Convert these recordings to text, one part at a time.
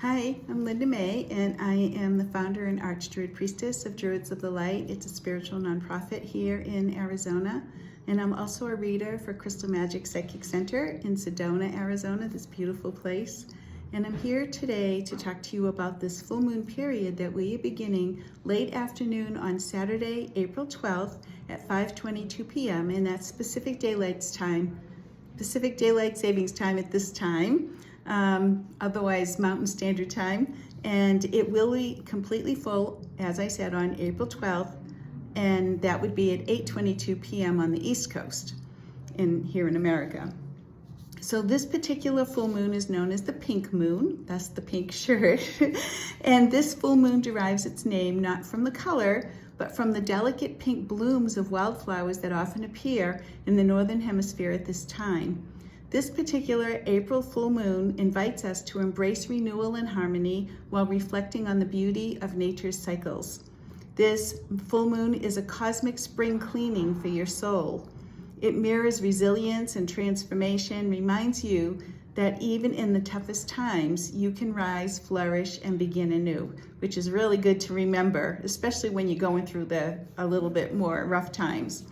Hi, I'm Linda May, and I am the founder and Archdruid Priestess of Druids of the Light. It's a spiritual nonprofit here in Arizona, and I'm also a reader for Crystal Magic Psychic Center in Sedona, Arizona, this beautiful place. And I'm here today to talk to you about this full moon period that we are beginning late afternoon on Saturday, April 12th at 5:22 p.m. and that's Pacific Daylight Savings Time at this time. Otherwise Mountain Standard Time, and it will be completely full, as I said, on April 12th, and that would be at 8:22 p.m. on the East Coast here in America. So this particular full moon is known as the pink moon, that's the pink shirt, and this full moon derives its name not from the color, but from the delicate pink blooms of wildflowers that often appear in the Northern Hemisphere at this time. This particular April full moon invites us to embrace renewal and harmony while reflecting on the beauty of nature's cycles. This full moon is a cosmic spring cleaning for your soul. It mirrors resilience and transformation, reminds you that even in the toughest times, you can rise, flourish, and begin anew, which is really good to remember, especially when you're going through a little bit more rough times.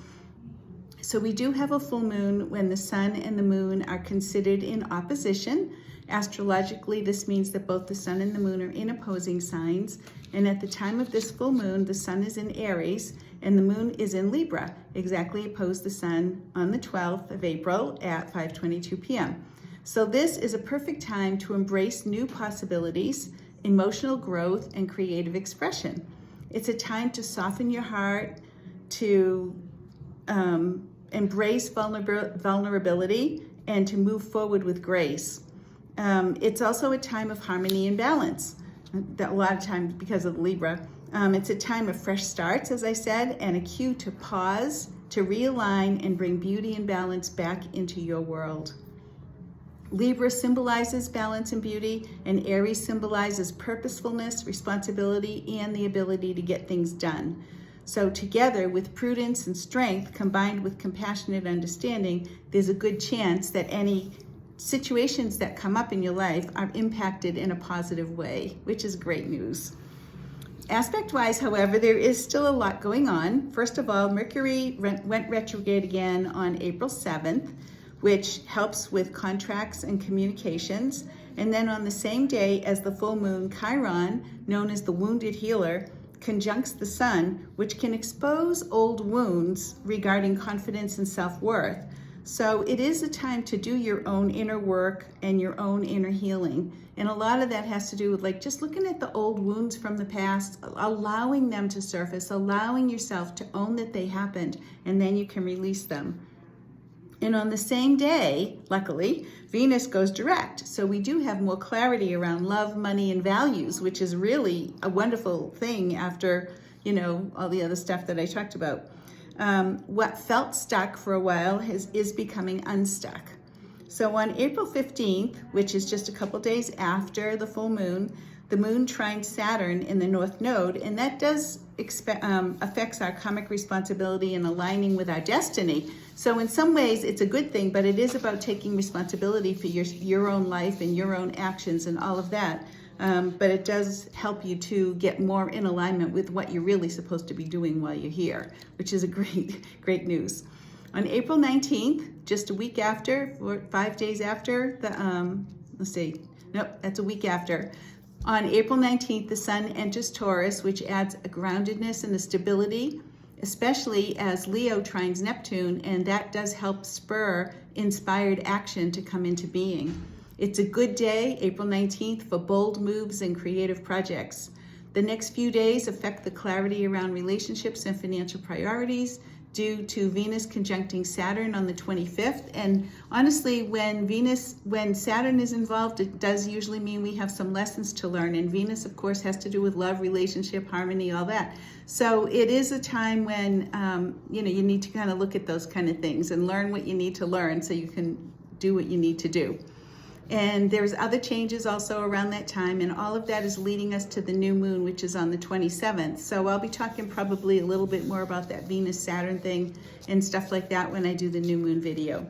So we do have a full moon when the sun and the moon are considered in opposition. Astrologically, this means that both the sun and the moon are in opposing signs. And at the time of this full moon, the sun is in Aries and the moon is in Libra, exactly opposed the sun on the 12th of April at 5:22 p.m. So this is a perfect time to embrace new possibilities, emotional growth, and creative expression. It's a time to soften your heart, to embrace vulnerability, and to move forward with grace. It's also a time of harmony and balance. That a lot of times because of Libra. It's a time of fresh starts, as I said, and a cue to pause, to realign, and bring beauty and balance back into your world. Libra symbolizes balance and beauty, and Aries symbolizes purposefulness, responsibility, and the ability to get things done. So together with prudence and strength combined with compassionate understanding, there's a good chance that any situations that come up in your life are impacted in a positive way, which is great news. Aspect-wise, however, there is still a lot going on. First of all, Mercury went retrograde again on April 7th, which helps with contracts and communications. And then on the same day as the full moon, Chiron, known as the wounded healer, conjuncts the sun, which can expose old wounds regarding confidence and self-worth. So it is a time to do your own inner work and your own inner healing. And a lot of that has to do with just looking at the old wounds from the past, allowing them to surface, allowing yourself to own that they happened, and then you can release them. And on the same day, luckily, Venus goes direct. So we do have more clarity around love, money, and values, which is really a wonderful thing after, all the other stuff that I talked about. What felt stuck for a while is becoming unstuck. So on April 15th, which is just a couple days after the full moon, the moon trines Saturn in the North Node, and that does affects our karmic responsibility and aligning with our destiny. So in some ways, it's a good thing, but it is about taking responsibility for your own life and your own actions and all of that. But it does help you to get more in alignment with what you're really supposed to be doing while you're here, which is a great news. On April 19th, just a week after, or 5 days after, that's a week after. On April 19th, the sun enters Taurus, which adds a groundedness and a stability, especially as Leo trines Neptune, and that does help spur inspired action to come into being. It's a good day, April 19th, for bold moves and creative projects. The next few days affect the clarity around relationships and financial priorities due to Venus conjuncting Saturn on the 25th. And honestly, when Saturn is involved, it does usually mean we have some lessons to learn. And Venus, of course, has to do with love, relationship, harmony, all that. So it is a time when, you need to kind of look at those kind of things and learn what you need to learn so you can do what you need to do. And there's other changes also around that time, and all of that is leading us to the new moon, which is on the 27th. So I'll be talking probably a little bit more about that Venus-Saturn thing and stuff like that when I do the new moon video.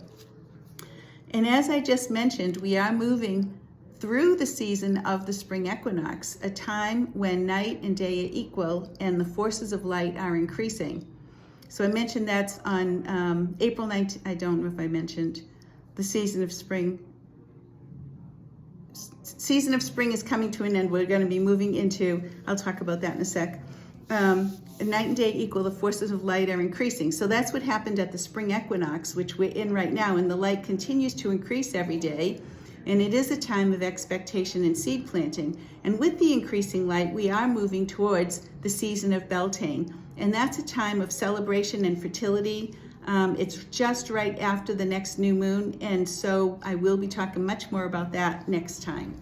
And as I just mentioned, we are moving through the season of the spring equinox, a time when night and day are equal and the forces of light are increasing. So I mentioned that's on April 19th. I don't know if I mentioned the season of spring. Season of spring is coming to an end. We're going to be moving into, I'll talk about that in a sec. Night and day equal, the forces of light are increasing. So that's what happened at the spring equinox, which we're in right now, and the light continues to increase every day. And it is a time of expectation and seed planting. And with the increasing light, we are moving towards the season of Beltane. And that's a time of celebration and fertility. It's just right after the next new moon. And so I will be talking much more about that next time.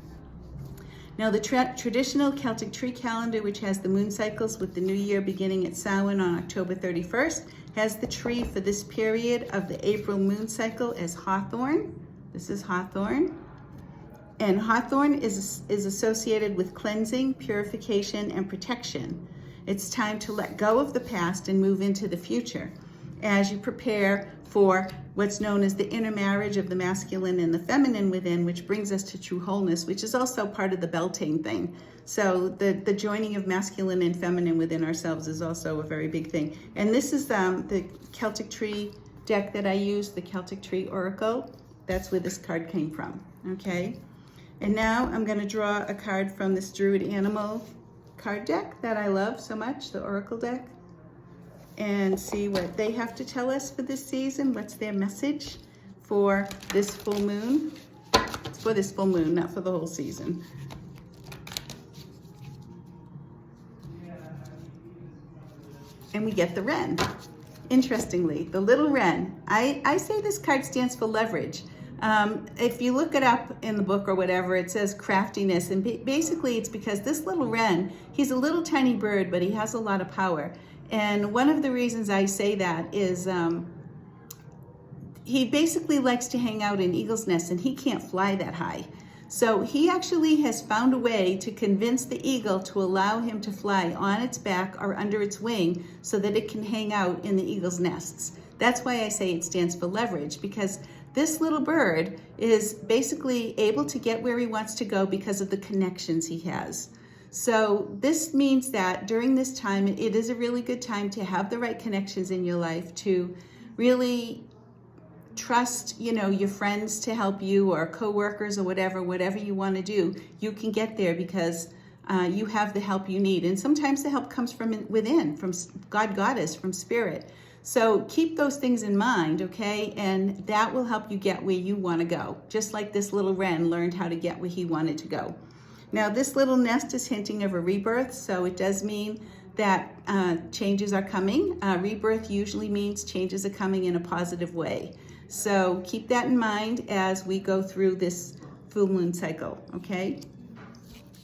Now, the traditional Celtic tree calendar, which has the moon cycles with the new year beginning at Samhain on October 31st, has the tree for this period of the April moon cycle as hawthorn. This is hawthorn. And hawthorn is associated with cleansing, purification, and protection. It's time to let go of the past and move into the future as you prepare for what's known as the intermarriage of the masculine and the feminine within, which brings us to true wholeness, which is also part of the Beltane thing. So the joining of masculine and feminine within ourselves is also a very big thing. And this is the Celtic tree deck that I use, the Celtic tree oracle. That's where this card came from, okay? And now I'm going to draw a card from this Druid Animal card deck that I love so much, the oracle deck, and see what they have to tell us for this season. What's their message for this full moon? It's for this full moon, not for the whole season. And we get the wren. Interestingly, the little wren. I say this card stands for leverage. If you look it up in the book or whatever, it says craftiness. And basically it's because this little wren, he's a little tiny bird, but he has a lot of power. And one of the reasons I say that is he basically likes to hang out in eagle's nests, and he can't fly that high. So he actually has found a way to convince the eagle to allow him to fly on its back or under its wing so that it can hang out in the eagle's nests. That's why I say it stands for leverage, because this little bird is basically able to get where he wants to go because of the connections he has. So this means that during this time, it is a really good time to have the right connections in your life, to really trust, your friends to help you, or coworkers, or whatever you want to do. You can get there because you have the help you need. And sometimes the help comes from within, from God, Goddess, from Spirit. So keep those things in mind, okay? And that will help you get where you want to go. Just like this little wren learned how to get where he wanted to go. Now, this little nest is hinting of a rebirth, so it does mean that changes are coming. Rebirth usually means changes are coming in a positive way. So keep that in mind as we go through this full moon cycle, okay?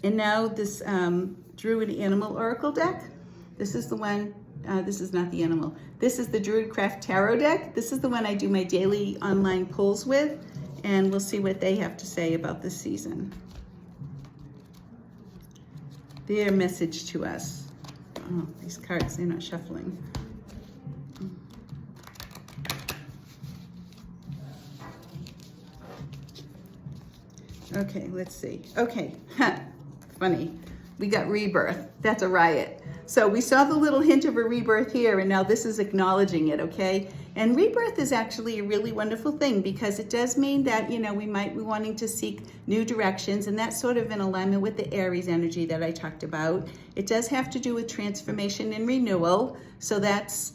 And now this Druid Animal Oracle deck. This is the one, this is not the animal. This is the Druidcraft Tarot deck. This is the one I do my daily online pulls with, and we'll see what they have to say about this season. Their message to us. Oh, these cards, they're not shuffling. Okay, let's see. Okay, funny. We got rebirth. That's a riot. So we saw the little hint of a rebirth here, and now this is acknowledging it, okay? And rebirth is actually a really wonderful thing, because it does mean that, we might be wanting to seek new directions, and that's sort of in alignment with the Aries energy that I talked about. It does have to do with transformation and renewal. So that's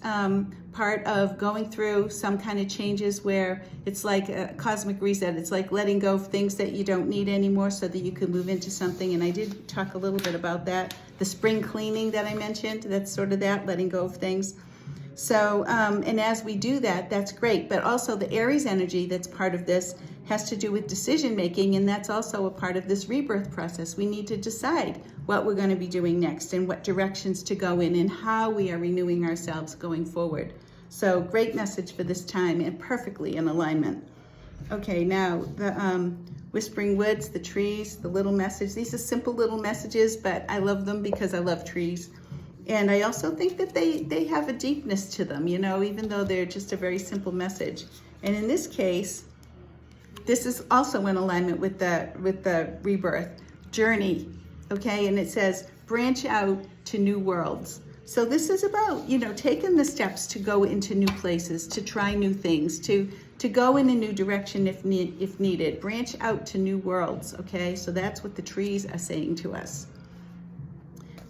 part of going through some kind of changes where it's like a cosmic reset. It's like letting go of things that you don't need anymore so that you can move into something. And I did talk a little bit about that. The spring cleaning that I mentioned, that's sort of that, letting go of things. So, and as we do that, that's great. But also the Aries energy that's part of this has to do with decision making, and that's also a part of this rebirth process. We need to decide what we're going to be doing next and what directions to go in and how we are renewing ourselves going forward. So great message for this time and perfectly in alignment. Okay, now the whispering woods, the trees, the little message. These are simple little messages, but I love them because I love trees. And I also think that they have a deepness to them, even though they're just a very simple message. And in this case, this is also in alignment with the rebirth journey, okay? And it says, branch out to new worlds. So this is about, taking the steps to go into new places, to try new things, to go in a new direction if needed. Branch out to new worlds, okay? So that's what the trees are saying to us.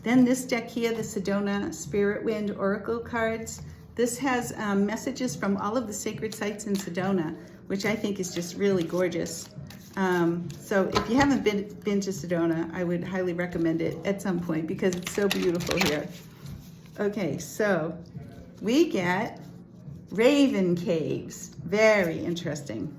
Then this deck here, the Sedona Spirit Wind Oracle cards, this has messages from all of the sacred sites in Sedona, which I think is just really gorgeous. So if you haven't been to Sedona, I would highly recommend it at some point because it's so beautiful here. Okay, so we get Raven Caves. Very interesting.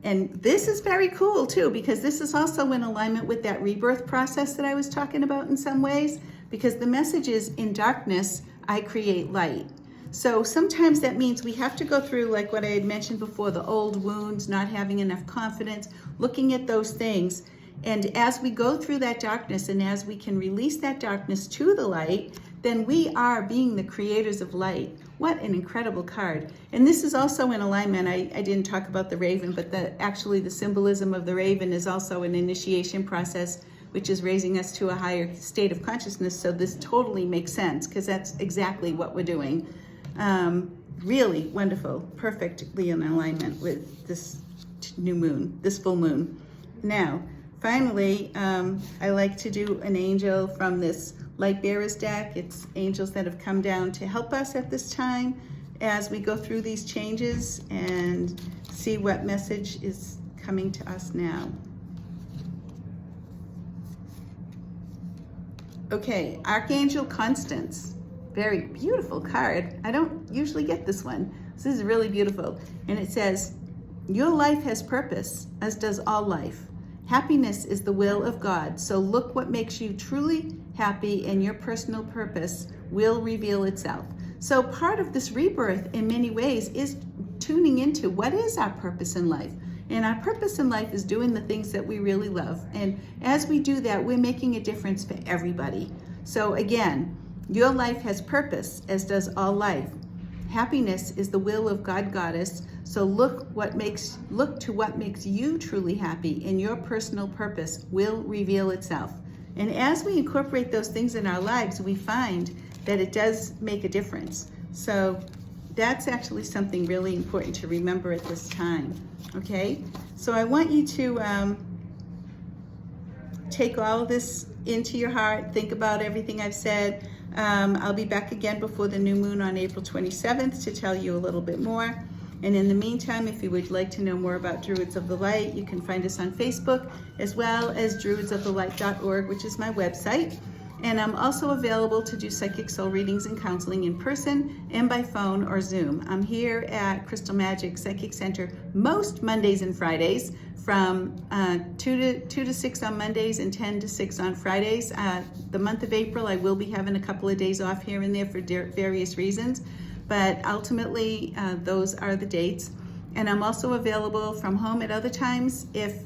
And this is very cool too, because this is also in alignment with that rebirth process that I was talking about in some ways, because the message is, in darkness, I create light. So sometimes that means we have to go through, like what I had mentioned before, the old wounds, not having enough confidence, looking at those things. And as we go through that darkness and as we can release that darkness to the light, then we are being the creators of light. What an incredible card. And this is also in alignment. I didn't talk about the raven, but actually the symbolism of the raven is also an initiation process, which is raising us to a higher state of consciousness. So this totally makes sense because that's exactly what we're doing. Really wonderful, perfectly in alignment with this new moon, this full moon. Now, finally, I like to do an angel from this Light Bearers deck. It's angels that have come down to help us at this time as we go through these changes and see what message is coming to us now. Okay, Archangel Constance. Very beautiful card. I don't usually get this one. This is really beautiful. And it says, your life has purpose, as does all life. Happiness is the will of God. So look what makes you truly happy, and your personal purpose will reveal itself. So part of this rebirth in many ways is tuning into what is our purpose in life. And our purpose in life is doing the things that we really love. And as we do that, we're making a difference for everybody. So again, your life has purpose, as does all life. Happiness is the will of God, Goddess. So look to what makes you truly happy, and your personal purpose will reveal itself. And as we incorporate those things in our lives, we find that it does make a difference. So that's actually something really important to remember at this time. Okay? So I want you to take all of this into your heart, think about everything I've said. I'll be back again before the new moon on April 27th to tell you a little bit more. And in the meantime, if you would like to know more about Druids of the Light, you can find us on Facebook, as well as druidsofthelight.org, which is my website. And I'm also available to do psychic soul readings and counseling in person and by phone or Zoom. I'm here at Crystal Magic Psychic Center most Mondays and Fridays from 2 to 6 on Mondays and 10 to 6 on Fridays. The month of April, I will be having a couple of days off here and there for various reasons, but ultimately those are the dates. And I'm also available from home at other times if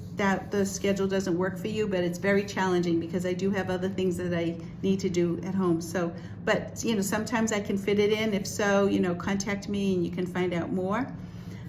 the schedule doesn't work for you, but it's very challenging because I do have other things that I need to do at home. So, but sometimes I can fit it in. If so, contact me and you can find out more.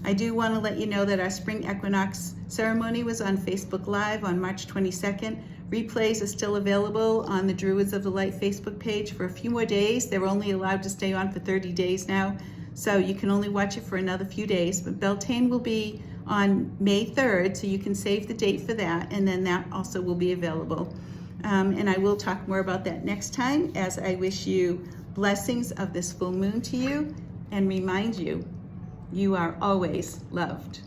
I do want to let you know that our spring equinox ceremony was on Facebook Live on March 22nd. Replays are still available on the Druids of the Light Facebook page for a few more days. They're only allowed to stay on for 30 days now, so you can only watch it for another few days. But Beltane will be on May 3rd, so you can save the date for that, and then that also will be available. And I will talk more about that next time, as I wish you blessings of this full moon to you and remind you, you are always loved.